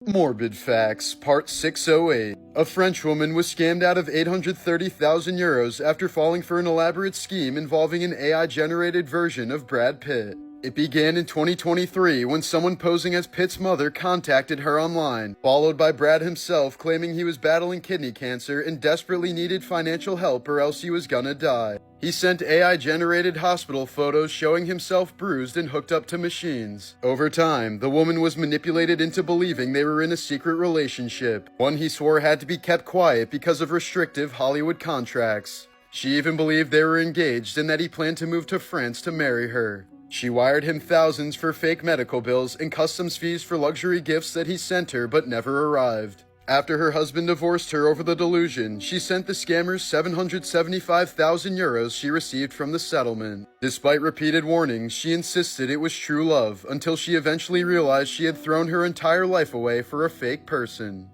Morbid Facts, Part 608. A French woman was scammed out of 830,000 euros after falling for an elaborate scheme involving an AI-generated version of Brad Pitt. It began in 2023 when someone posing as Pitt's mother contacted her online, followed by Brad himself claiming he was battling kidney cancer and desperately needed financial help or else he was gonna die. He sent AI-generated hospital photos showing himself bruised and hooked up to machines. Over time, the woman was manipulated into believing they were in a secret relationship, one he swore had to be kept quiet because of restrictive Hollywood contracts. She even believed they were engaged and that he planned to move to France to marry her. She wired him thousands for fake medical bills and customs fees for luxury gifts that he sent her but never arrived. After her husband divorced her over the delusion, she sent the scammers 775,000 euros she received from the settlement. Despite repeated warnings, she insisted it was true love until she eventually realized she had thrown her entire life away for a fake person.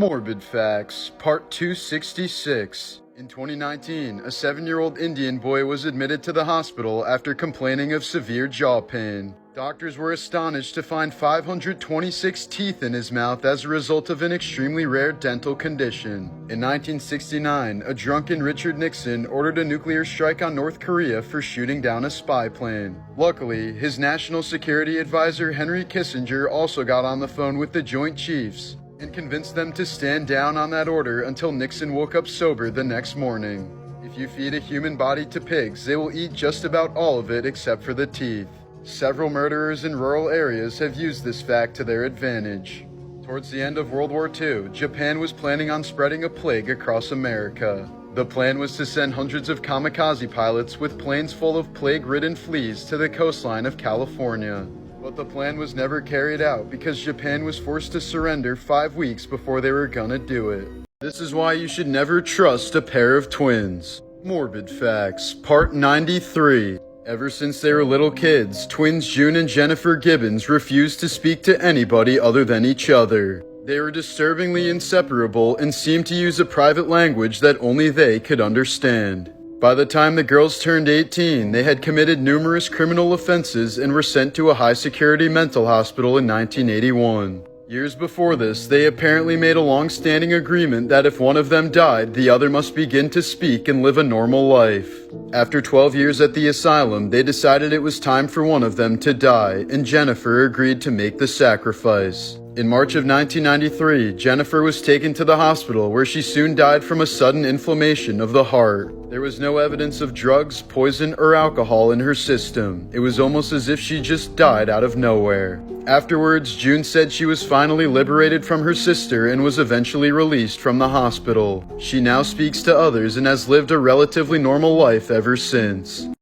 Morbid Facts, Part 266. In 2019, a 7-year-old Indian boy was admitted to the hospital after complaining of severe jaw pain. Doctors were astonished to find 526 teeth in his mouth as a result of an extremely rare dental condition. In 1969, a drunken Richard Nixon ordered a nuclear strike on North Korea for shooting down a spy plane. Luckily, his national security advisor Henry Kissinger also got on the phone with the Joint Chiefs and convinced them to stand down on that order until Nixon woke up sober the next morning. If you feed a human body to pigs, they will eat just about all of it except for the teeth. Several murderers in rural areas have used this fact to their advantage. Towards the end of World War II, Japan was planning on spreading a plague across America. The plan was to send hundreds of kamikaze pilots with planes full of plague-ridden fleas to the coastline of California. But the plan was never carried out because Japan was forced to surrender 5 weeks before they were gonna do it. This is why you should never trust a pair of twins. Morbid Facts, Part 93. Ever since they were little kids, twins June and Jennifer Gibbons refused to speak to anybody other than each other. They were disturbingly inseparable and seemed to use a private language that only they could understand. By the time the girls turned 18, they had committed numerous criminal offenses and were sent to a high-security mental hospital in 1981. Years before this, they apparently made a long-standing agreement that if one of them died, the other must begin to speak and live a normal life. After 12 years at the asylum, they decided it was time for one of them to die, and Jennifer agreed to make the sacrifice. In March of 1993, Jennifer was taken to the hospital where she soon died from a sudden inflammation of the heart. There was no evidence of drugs, poison, or alcohol in her system. It was almost as if she just died out of nowhere. Afterwards, June said she was finally liberated from her sister and was eventually released from the hospital. She now speaks to others and has lived a relatively normal life ever since.